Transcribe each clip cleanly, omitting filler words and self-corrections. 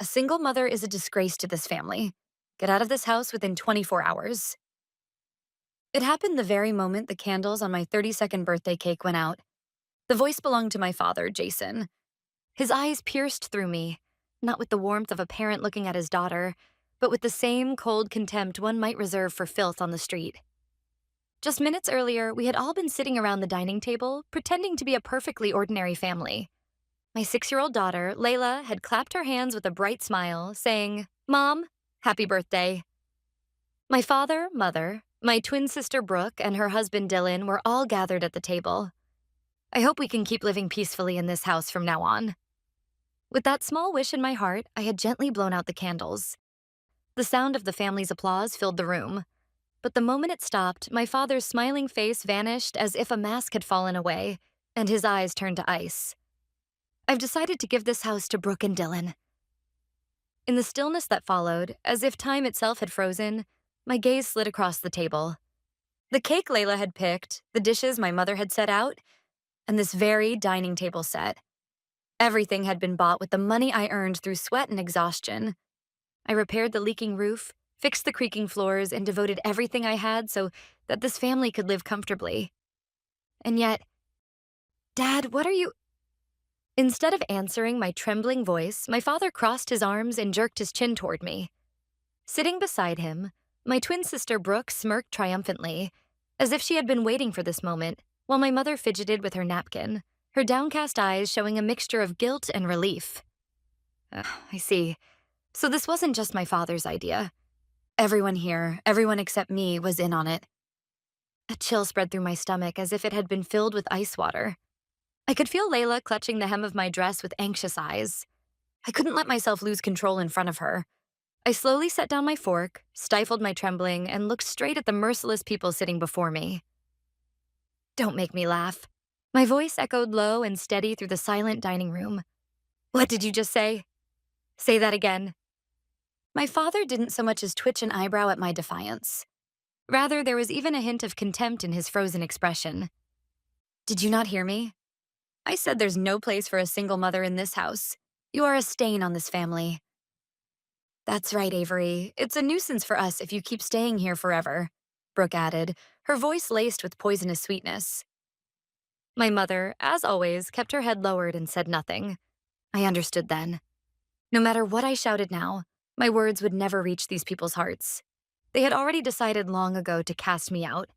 A single mother is a disgrace to this family. Get out of this house within 24 hours. It happened the very moment the candles on my 32nd birthday cake went out. The voice belonged to my father, Jason. His eyes pierced through me, not with the warmth of a parent looking at his daughter, but with the same cold contempt one might reserve for filth on the street. Just minutes earlier, we had all been sitting around the dining table, pretending to be a perfectly ordinary family. My 6-year-old daughter, Layla, had clapped her hands with a bright smile, saying, "Mom, happy birthday." My father, mother, my twin sister Brooke, and her husband Dylan were all gathered at the table. I hope we can keep living peacefully in this house from now on. With that small wish in my heart, I had gently blown out the candles. The sound of the family's applause filled the room. But the moment it stopped, my father's smiling face vanished as if a mask had fallen away, and his eyes turned to ice. I've decided to give this house to Brooke and Dylan. In the stillness that followed, as if time itself had frozen, my gaze slid across the table. The cake Layla had picked, the dishes my mother had set out, and this very dining table set. Everything had been bought with the money I earned through sweat and exhaustion. I repaired the leaking roof, fixed the creaking floors, and devoted everything I had so that this family could live comfortably. And yet, Dad, what are you— Instead of answering my trembling voice, my father crossed his arms and jerked his chin toward me. Sitting beside him, my twin sister Brooke smirked triumphantly, as if she had been waiting for this moment, while my mother fidgeted with her napkin, her downcast eyes showing a mixture of guilt and relief. I see. So this wasn't just my father's idea. Everyone here, everyone except me, was in on it. A chill spread through my stomach as if it had been filled with ice water. I could feel Layla clutching the hem of my dress with anxious eyes. I couldn't let myself lose control in front of her. I slowly set down my fork, stifled my trembling, and looked straight at the merciless people sitting before me. Don't make me laugh. My voice echoed low and steady through the silent dining room. What did you just say? Say that again. My father didn't so much as twitch an eyebrow at my defiance. Rather, there was even a hint of contempt in his frozen expression. Did you not hear me? I said there's no place for a single mother in this house. You are a stain on this family. That's right, Avery. It's a nuisance for us if you keep staying here forever, Brooke added, her voice laced with poisonous sweetness. My mother, as always, kept her head lowered and said nothing. I understood then. No matter what I shouted now, my words would never reach these people's hearts. They had already decided long ago to cast me out.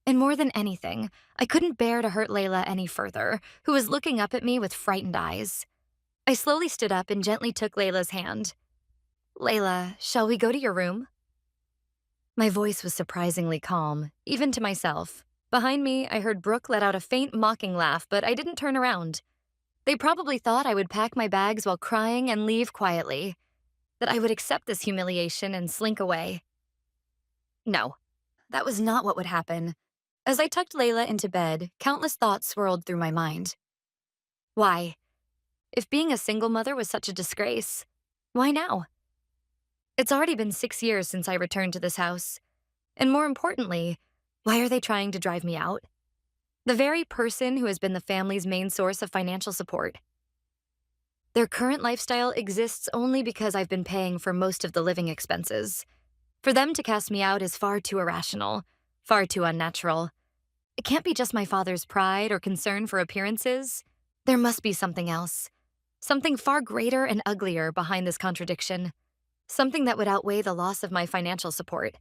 And more than anything, I couldn't bear to hurt Layla any further, who was looking up at me with frightened eyes. I slowly stood up and gently took Layla's hand. Layla, shall we go to your room? My voice was surprisingly calm, even to myself. Behind me, I heard Brooke let out a faint, mocking laugh, but I didn't turn around. They probably thought I would pack my bags while crying and leave quietly, that I would accept this humiliation and slink away. No, that was not what would happen. As I tucked Layla into bed, countless thoughts swirled through my mind. Why? If being a single mother was such a disgrace, why now? It's already been 6 years since I returned to this house. And more importantly, why are they trying to drive me out? The very person who has been the family's main source of financial support. Their current lifestyle exists only because I've been paying for most of the living expenses. For them to cast me out is far too irrational, far too unnatural. It can't be just my father's pride or concern for appearances. There must be something else. Something far greater and uglier behind this contradiction. Something that would outweigh the loss of my financial support.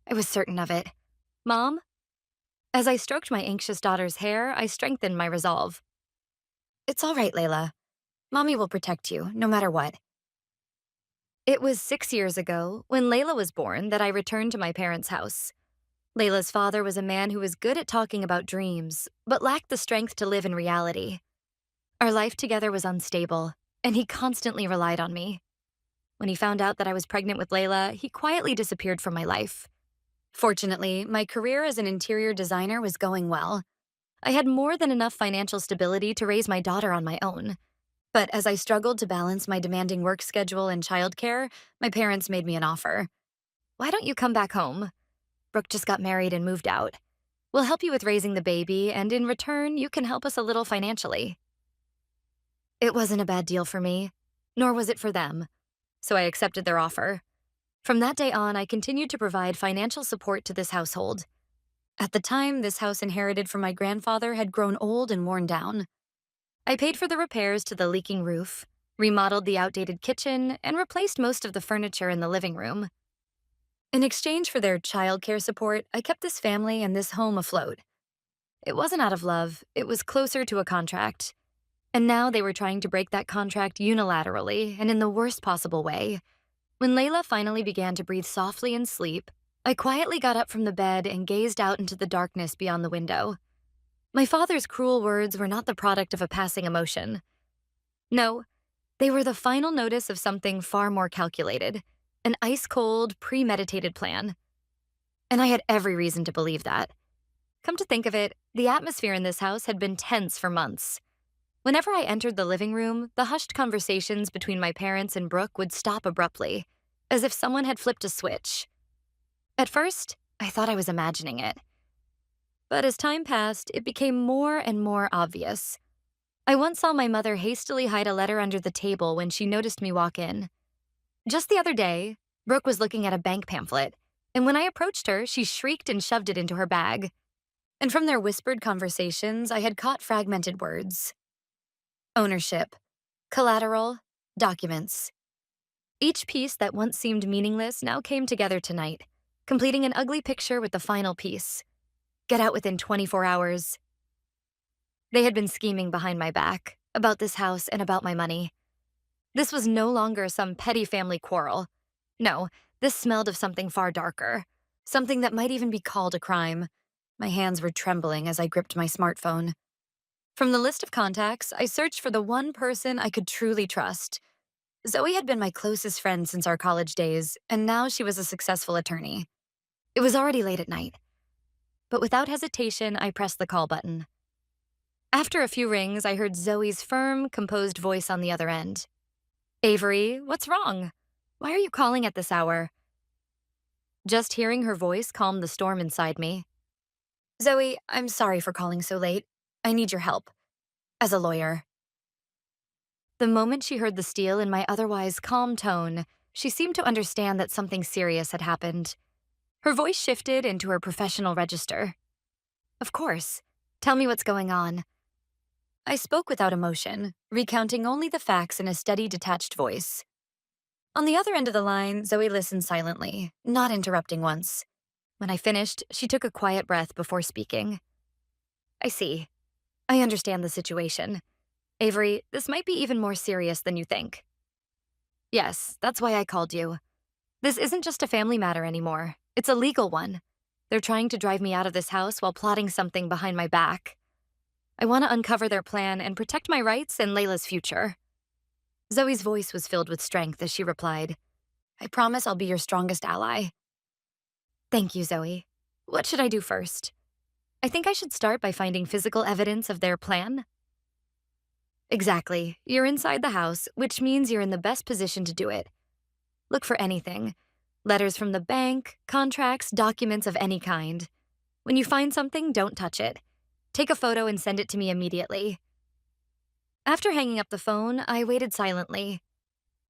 I was certain of it. Mom? As I stroked my anxious daughter's hair, I strengthened my resolve. It's all right, Layla. Mommy will protect you, no matter what. It was 6 years ago, when Layla was born, that I returned to my parents' house. Layla's father was a man who was good at talking about dreams, but lacked the strength to live in reality. Our life together was unstable, and he constantly relied on me. When he found out that I was pregnant with Layla, he quietly disappeared from my life. Fortunately, my career as an interior designer was going well. I had more than enough financial stability to raise my daughter on my own. But as I struggled to balance my demanding work schedule and childcare, my parents made me an offer. Why don't you come back home? Brooke just got married and moved out. We'll help you with raising the baby, and in return, you can help us a little financially. It wasn't a bad deal for me, nor was it for them. so I accepted their offer. From that day on, I continued to provide financial support to this household. At the time, this house inherited from my grandfather had grown old and worn down. I paid for the repairs to the leaking roof, remodeled the outdated kitchen, and replaced most of the furniture in the living room. In exchange for their childcare support, I kept this family and this home afloat. It wasn't out of love, it was closer to a contract. And now they were trying to break that contract unilaterally and in the worst possible way. When Layla finally began to breathe softly in sleep, I quietly got up from the bed and gazed out into the darkness beyond the window. My father's cruel words were not the product of a passing emotion. No, they were the final notice of something far more calculated, an ice-cold, premeditated plan. And I had every reason to believe that. Come to think of it, the atmosphere in this house had been tense for months. Whenever I entered the living room, the hushed conversations between my parents and Brooke would stop abruptly, as if someone had flipped a switch. At first, I thought I was imagining it. But as time passed, it became more and more obvious. I once saw my mother hastily hide a letter under the table when she noticed me walk in. Just the other day, Brooke was looking at a bank pamphlet, and when I approached her, she shrieked and shoved it into her bag. And from their whispered conversations, I had caught fragmented words. Ownership, collateral, documents. Each piece that once seemed meaningless now came together tonight, completing an ugly picture with the final piece. Get out within 24 hours. They had been scheming behind my back, about this house and about my money. This was no longer some petty family quarrel. No, this smelled of something far darker, something that might even be called a crime. My hands were trembling as I gripped my smartphone. From the list of contacts, I searched for the one person I could truly trust. Zoe had been my closest friend since our college days, and now she was a successful attorney. It was already late at night. But without hesitation, I pressed the call button. After a few rings, I heard Zoe's firm, composed voice on the other end. Avery, what's wrong? Why are you calling at this hour? Just hearing her voice calmed the storm inside me. Zoe, I'm sorry for calling so late. I need your help. As a lawyer. The moment she heard the steel in my otherwise calm tone, she seemed to understand that something serious had happened. Her voice shifted into her professional register. Of course. Tell me what's going on. I spoke without emotion, recounting only the facts in a steady, detached voice. On the other end of the line, Zoe listened silently, not interrupting once. When I finished, she took a quiet breath before speaking. I see. I understand the situation. Avery, this might be even more serious than you think. Yes, that's why I called you. This isn't just a family matter anymore. It's a legal one. They're trying to drive me out of this house while plotting something behind my back. I want to uncover their plan and protect my rights and Layla's future. Zoe's voice was filled with strength as she replied, I promise I'll be your strongest ally. Thank you, Zoe. What should I do first? I think I should start by finding physical evidence of their plan. Exactly. You're inside the house, which means you're in the best position to do it. Look for anything. Letters from the bank, contracts, documents of any kind. When you find something, don't touch it. Take a photo and send it to me immediately. After hanging up the phone, I waited silently.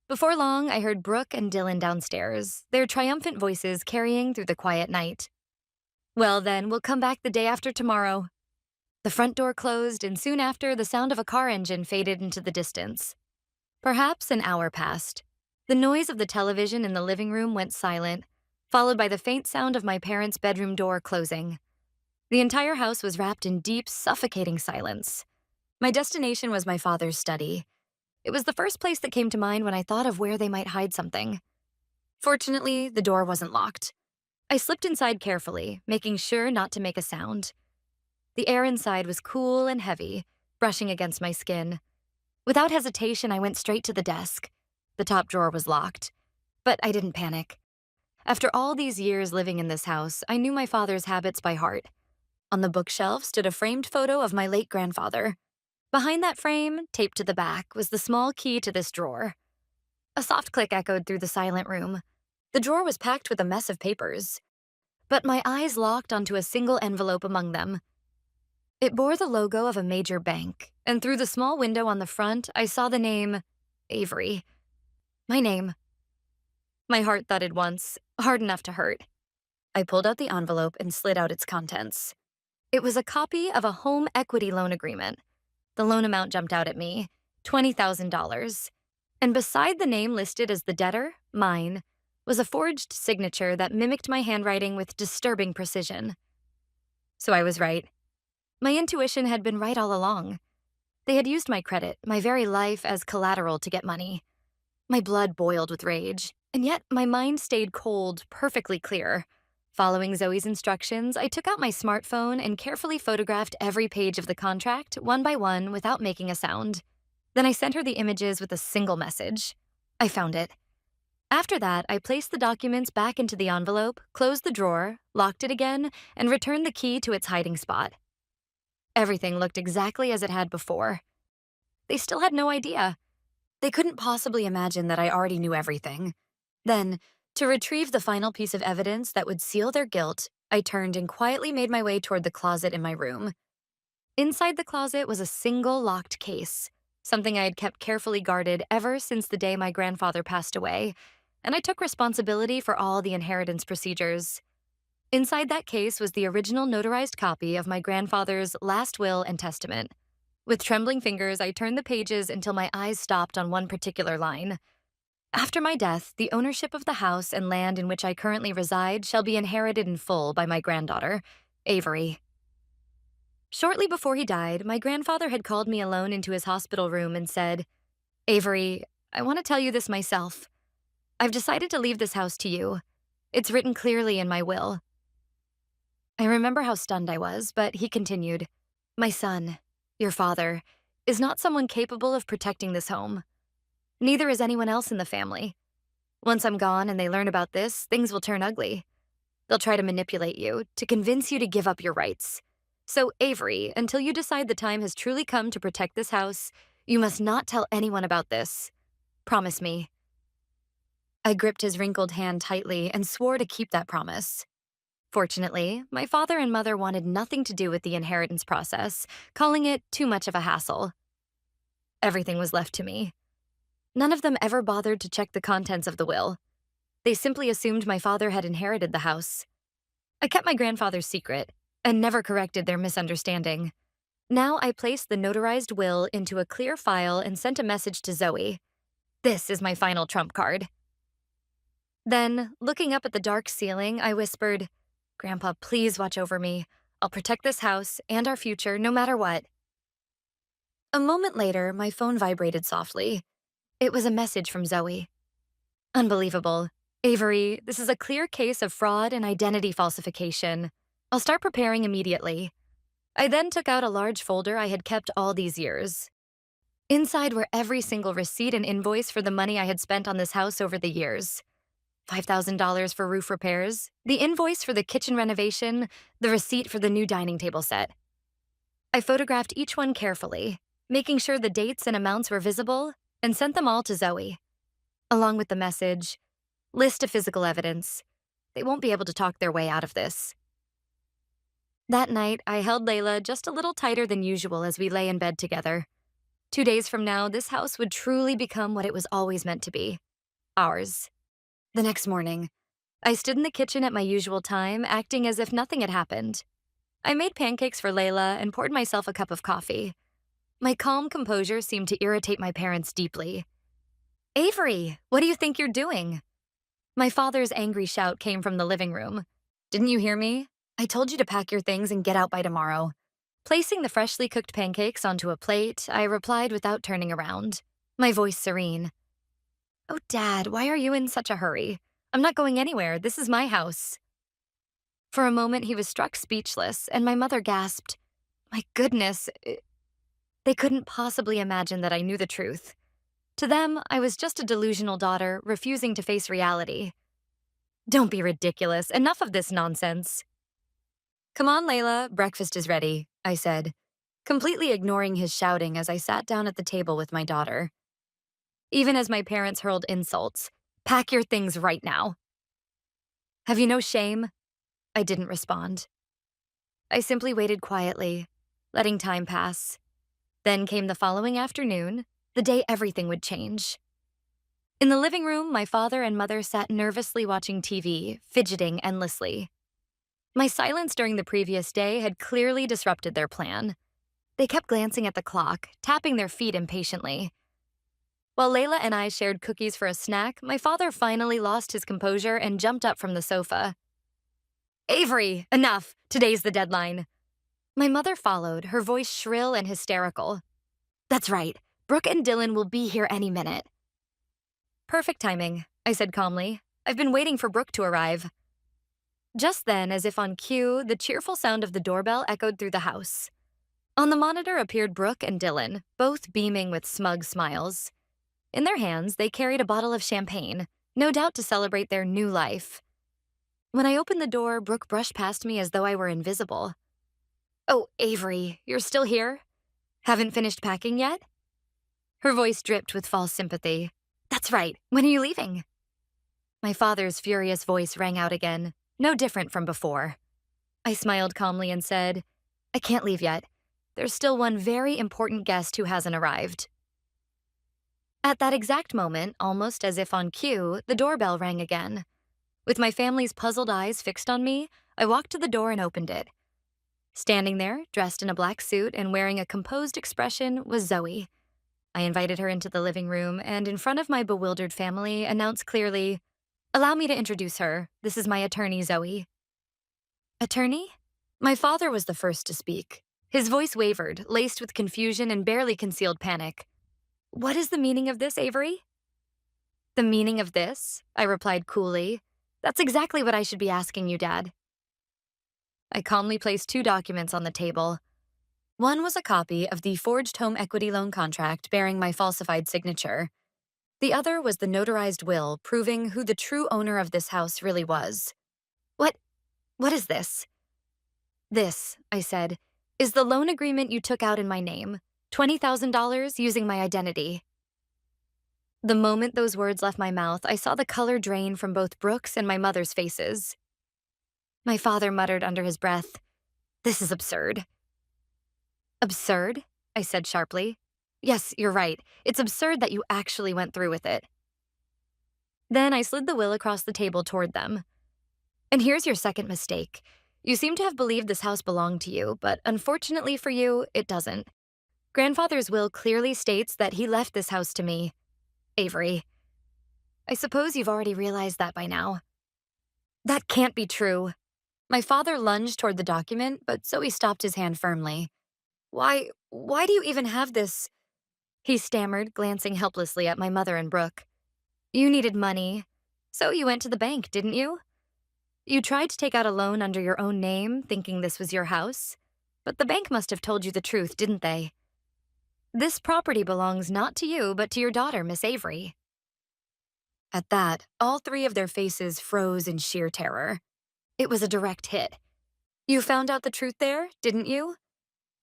Before long, I heard Brooke and Dylan downstairs, their triumphant voices carrying through the quiet night. Well then, we'll come back the day after tomorrow. The front door closed, and soon after, the sound of a car engine faded into the distance. Perhaps an hour passed. The noise of the television in the living room went silent, followed by the faint sound of my parents' bedroom door closing. The entire house was wrapped in deep, suffocating silence. My destination was my father's study. It was the first place that came to mind when I thought of where they might hide something. Fortunately, the door wasn't locked. I slipped inside carefully, making sure not to make a sound. The air inside was cool and heavy, brushing against my skin. Without hesitation, I went straight to the desk. The top drawer was locked, but I didn't panic. After all these years living in this house, I knew my father's habits by heart. On the bookshelf stood a framed photo of my late grandfather. Behind that frame, taped to the back, was the small key to this drawer. A soft click echoed through the silent room. The drawer was packed with a mess of papers, but my eyes locked onto a single envelope among them. It bore the logo of a major bank, and through the small window on the front, I saw the name Avery. My name. My heart thudded once, hard enough to hurt. I pulled out the envelope and slid out its contents. It was a copy of a home equity loan agreement. The loan amount jumped out at me, $20,000. And beside the name listed as the debtor, mine, was a forged signature that mimicked my handwriting with disturbing precision. So I was right. My intuition had been right all along. They had used my credit, my very life, as collateral to get money. My blood boiled with rage, and yet my mind stayed cold, perfectly clear. Following Zoe's instructions, I took out my smartphone and carefully photographed every page of the contract, one by one, without making a sound. Then I sent her the images with a single message. I found it. After that, I placed the documents back into the envelope, closed the drawer, locked it again, and returned the key to its hiding spot. Everything looked exactly as it had before. They still had no idea. They couldn't possibly imagine that I already knew everything. Then, to retrieve the final piece of evidence that would seal their guilt, I turned and quietly made my way toward the closet in my room. Inside the closet was a single locked case, something I had kept carefully guarded ever since the day my grandfather passed away, and I took responsibility for all the inheritance procedures. Inside that case was the original notarized copy of my grandfather's last will and testament. With trembling fingers, I turned the pages until my eyes stopped on one particular line. After my death, the ownership of the house and land in which I currently reside shall be inherited in full by my granddaughter, Avery. Shortly before he died, my grandfather had called me alone into his hospital room and said, "Avery, I want to tell you this myself. I've decided to leave this house to you. It's written clearly in my will." I remember how stunned I was, but he continued, "My son, your father, is not someone capable of protecting this home. Neither is anyone else in the family. Once I'm gone and they learn about this, things will turn ugly. They'll try to manipulate you, to convince you to give up your rights. So, Avery, until you decide the time has truly come to protect this house, you must not tell anyone about this. Promise me." I gripped his wrinkled hand tightly and swore to keep that promise. Fortunately, my father and mother wanted nothing to do with the inheritance process, calling it too much of a hassle. Everything was left to me. None of them ever bothered to check the contents of the will. They simply assumed my father had inherited the house. I kept my grandfather's secret and never corrected their misunderstanding. Now I placed the notarized will into a clear file and sent a message to Zoe. This is my final trump card. Then, looking up at the dark ceiling, I whispered, "Grandpa, please watch over me. I'll protect this house and our future no matter what." A moment later, my phone vibrated softly. It was a message from Zoe. "Unbelievable. Avery, this is a clear case of fraud and identity falsification. I'll start preparing immediately." I then took out a large folder I had kept all these years. Inside were every single receipt and invoice for the money I had spent on this house over the years. $5,000 for roof repairs, the invoice for the kitchen renovation, the receipt for the new dining table set. I photographed each one carefully, making sure the dates and amounts were visible, and sent them all to Zoe. Along with the message, "List of physical evidence. They won't be able to talk their way out of this." That night, I held Layla just a little tighter than usual as we lay in bed together. 2 days from now, this house would truly become what it was always meant to be. Ours. The next morning, I stood in the kitchen at my usual time, acting as if nothing had happened. I made pancakes for Layla and poured myself a cup of coffee. My calm composure seemed to irritate my parents deeply. "Avery, what do you think you're doing?" My father's angry shout came from the living room. "Didn't you hear me? I told you to pack your things and get out by tomorrow." Placing the freshly cooked pancakes onto a plate, I replied without turning around, my voice serene. "Oh, Dad, why are you in such a hurry? I'm not going anywhere. This is my house." For a moment, he was struck speechless, and my mother gasped, "My goodness." They couldn't possibly imagine that I knew the truth. To them, I was just a delusional daughter refusing to face reality. "Don't be ridiculous. Enough of this nonsense." "Come on, Layla, breakfast is ready," I said, completely ignoring his shouting as I sat down at the table with my daughter. Even as my parents hurled insults, "Pack your things right now." "Have you no shame?" I didn't respond. I simply waited quietly, letting time pass. Then came the following afternoon, the day everything would change. In the living room, my father and mother sat nervously watching TV, fidgeting endlessly. My silence during the previous day had clearly disrupted their plan. They kept glancing at the clock, tapping their feet impatiently. While Layla and I shared cookies for a snack, my father finally lost his composure and jumped up from the sofa. "Avery, enough! Today's the deadline." My mother followed, her voice shrill and hysterical. "That's right. Brooke and Dylan will be here any minute." "Perfect timing," I said calmly. "I've been waiting for Brooke to arrive." Just then, as if on cue, the cheerful sound of the doorbell echoed through the house. On the monitor appeared Brooke and Dylan, both beaming with smug smiles. In their hands, they carried a bottle of champagne, no doubt to celebrate their new life. When I opened the door, Brooke brushed past me as though I were invisible. "Oh, Avery, you're still here? Haven't finished packing yet?" Her voice dripped with false sympathy. "That's right. When are you leaving?" My father's furious voice rang out again, no different from before. I smiled calmly and said, "I can't leave yet. There's still one very important guest who hasn't arrived." At that exact moment, almost as if on cue, the doorbell rang again. With my family's puzzled eyes fixed on me, I walked to the door and opened it. Standing there, dressed in a black suit and wearing a composed expression, was Zoe. I invited her into the living room and, in front of my bewildered family, announced clearly, "Allow me to introduce her. This is my attorney, Zoe." "Attorney?" My father was the first to speak. His voice wavered, laced with confusion and barely concealed panic. "What is the meaning of this, Avery?" "The meaning of this?" I replied coolly. "That's exactly what I should be asking you, Dad." I calmly placed two documents on the table. One was a copy of the forged home equity loan contract bearing my falsified signature. The other was the notarized will proving who the true owner of this house really was. What? What is this?" "This," I said, "is the loan agreement you took out in my name. $20,000 using my identity." The moment those words left my mouth, I saw the color drain from both Brooke's and my mother's faces. My father muttered under his breath, "This is absurd." "Absurd?" I said sharply. "Yes, you're right. It's absurd that you actually went through with it." Then I slid the will across the table toward them. "And here's your second mistake. You seem to have believed this house belonged to you, but unfortunately for you, it doesn't. Grandfather's will clearly states that he left this house to me, Avery. I suppose you've already realized that by now." "That can't be true." My father lunged toward the document, but Zoe stopped his hand firmly. Why do you even have this?" He stammered, glancing helplessly at my mother and Brooke. "You needed money. So you went to the bank, didn't you? You tried to take out a loan under your own name, thinking this was your house. But the bank must have told you the truth, didn't they? This property belongs not to you, but to your daughter, Miss Avery." At that, all three of their faces froze in sheer terror. It was a direct hit. "You found out the truth there, didn't you?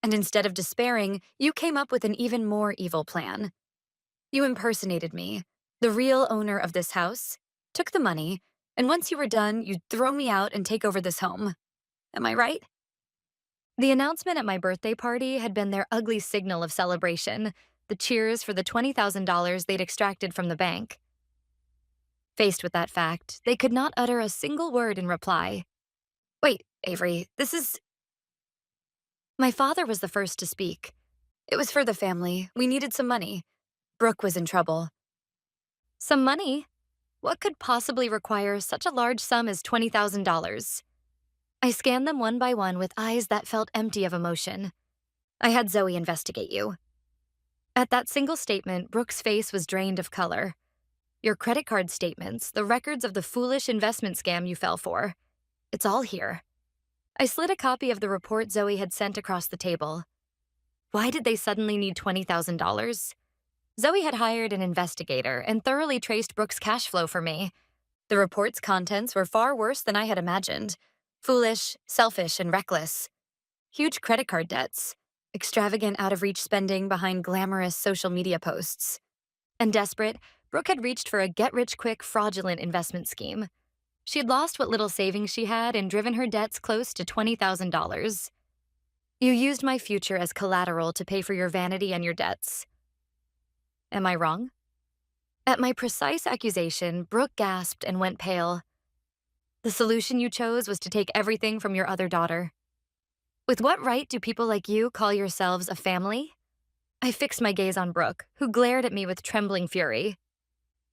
And instead of despairing, you came up with an even more evil plan. You impersonated me, the real owner of this house, took the money, and once you were done, you'd throw me out and take over this home. Am I right?" The announcement at my birthday party had been their ugly signal of celebration, the cheers for the $20,000 they'd extracted from the bank. Faced with that fact, they could not utter a single word in reply. "Wait, Avery, this is—" My father was the first to speak. "It was for the family. We needed some money. Brooke was in trouble." "Some money? What could possibly require such a large sum as $20,000? I scanned them one by one with eyes that felt empty of emotion. "I had Zoe investigate you." At that single statement, Brooke's face was drained of color. "Your credit card statements, the records of the foolish investment scam you fell for. It's all here." I slid a copy of the report Zoe had sent across the table. Why did they suddenly need $20,000? Zoe had hired an investigator and thoroughly traced Brooke's cash flow for me. The report's contents were far worse than I had imagined. Foolish, selfish, and reckless. Huge credit card debts. Extravagant out-of-reach spending behind glamorous social media posts. And desperate, Brooke had reached for a get-rich-quick fraudulent investment scheme. She had lost what little savings she had and driven her debts close to $20,000. You used my future as collateral to pay for your vanity and your debts. Am I wrong? At my precise accusation, Brooke gasped and went pale. The solution you chose was to take everything from your other daughter. With what right do people like you call yourselves a family? I fixed my gaze on Brooke, who glared at me with trembling fury.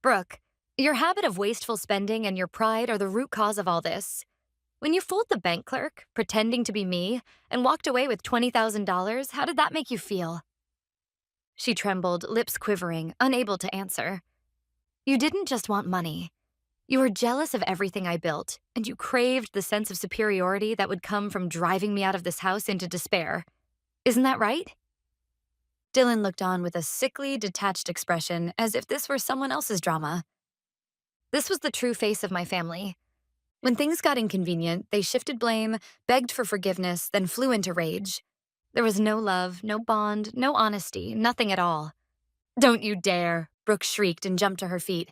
Brooke, your habit of wasteful spending and your pride are the root cause of all this. When you fooled the bank clerk, pretending to be me, and walked away with $20,000, how did that make you feel? She trembled, lips quivering, unable to answer. You didn't just want money. You were jealous of everything I built, and you craved the sense of superiority that would come from driving me out of this house into despair. Isn't that right? Dylan looked on with a sickly, detached expression, as if this were someone else's drama. This was the true face of my family. When things got inconvenient, they shifted blame, begged for forgiveness, then flew into rage. There was no love, no bond, no honesty, nothing at all. Don't you dare, Brooke shrieked and jumped to her feet.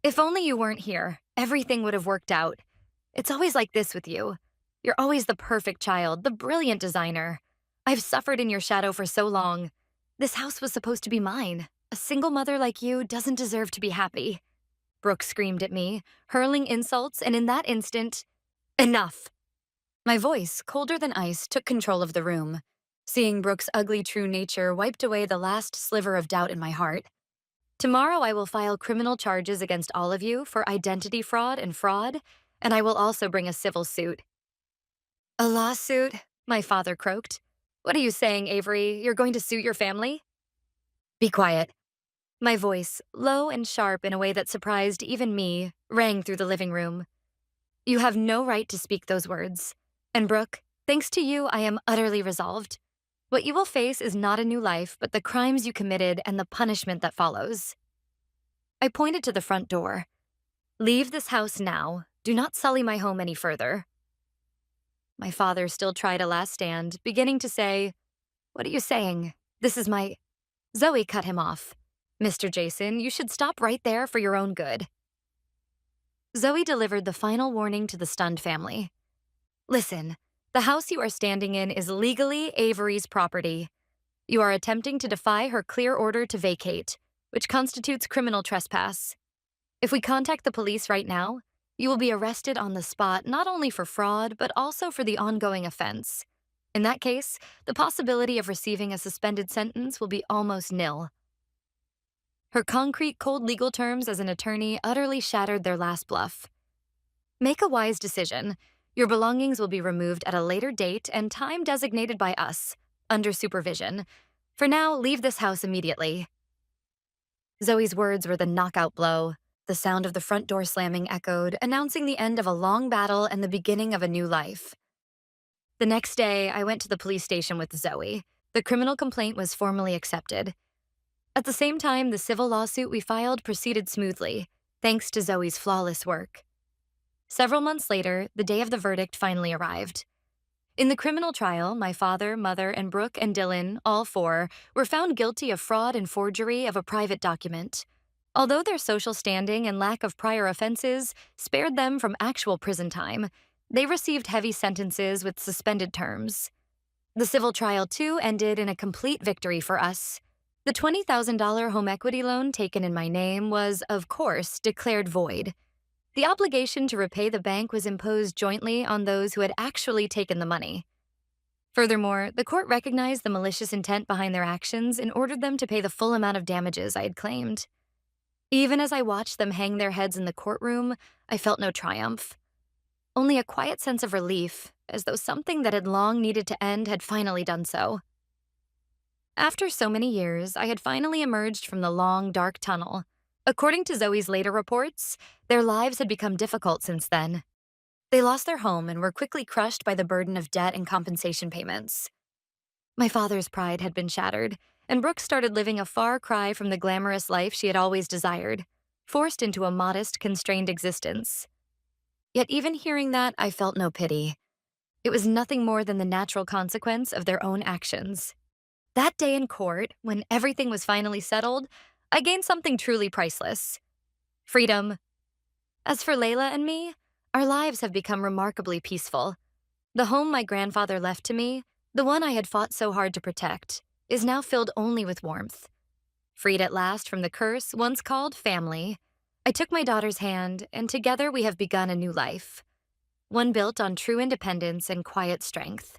If only you weren't here, everything would have worked out. It's always like this with you. You're always the perfect child, the brilliant designer. I've suffered in your shadow for so long. This house was supposed to be mine. A single mother like you doesn't deserve to be happy. Brooke screamed at me, hurling insults, and in that instant, enough. My voice, colder than ice, took control of the room. Seeing Brooke's ugly true nature wiped away the last sliver of doubt in my heart. Tomorrow I will file criminal charges against all of you for identity fraud, and I will also bring a civil suit. A lawsuit? My father croaked. What are you saying, Avery? You're going to sue your family? Be quiet. My voice, low and sharp in a way that surprised even me, rang through the living room. You have no right to speak those words. And Brooke, thanks to you, I am utterly resolved. What you will face is not a new life, but the crimes you committed and the punishment that follows. I pointed to the front door. Leave this house now. Do not sully my home any further. My father still tried a last stand, beginning to say, What are you saying? This is my... Zoe cut him off. Mr. Jason, you should stop right there for your own good. Zoe delivered the final warning to the stunned family. Listen, the house you are standing in is legally Avery's property. You are attempting to defy her clear order to vacate, which constitutes criminal trespass. If we contact the police right now, you will be arrested on the spot not only for fraud, but also for the ongoing offense. In that case, the possibility of receiving a suspended sentence will be almost nil. Her concrete, cold legal terms as an attorney utterly shattered their last bluff. Make a wise decision. Your belongings will be removed at a later date and time designated by us, under supervision. For now, leave this house immediately. Zoe's words were the knockout blow. The sound of the front door slamming echoed, announcing the end of a long battle and the beginning of a new life. The next day, I went to the police station with Zoe. The criminal complaint was formally accepted. At the same time, the civil lawsuit we filed proceeded smoothly, thanks to Zoe's flawless work. Several months later, the day of the verdict finally arrived. In the criminal trial, my father, mother, and Brooke and Dylan, all four, were found guilty of fraud and forgery of a private document. Although their social standing and lack of prior offenses spared them from actual prison time, they received heavy sentences with suspended terms. The civil trial, too, ended in a complete victory for us. The $20,000 home equity loan taken in my name was, of course, declared void. The obligation to repay the bank was imposed jointly on those who had actually taken the money. Furthermore, the court recognized the malicious intent behind their actions and ordered them to pay the full amount of damages I had claimed. Even as I watched them hang their heads in the courtroom, I felt no triumph. Only a quiet sense of relief, as though something that had long needed to end had finally done so. After so many years, I had finally emerged from the long, dark tunnel. According to Zoe's later reports, their lives had become difficult since then. They lost their home and were quickly crushed by the burden of debt and compensation payments. My father's pride had been shattered, and Brooke started living a far cry from the glamorous life she had always desired, forced into a modest, constrained existence. Yet even hearing that, I felt no pity. It was nothing more than the natural consequence of their own actions. That day in court, when everything was finally settled, I gained something truly priceless. Freedom. As for Layla and me, our lives have become remarkably peaceful. The home my grandfather left to me, the one I had fought so hard to protect, is now filled only with warmth. Freed at last from the curse once called family, I took my daughter's hand, and together we have begun a new life, one built on true independence and quiet strength.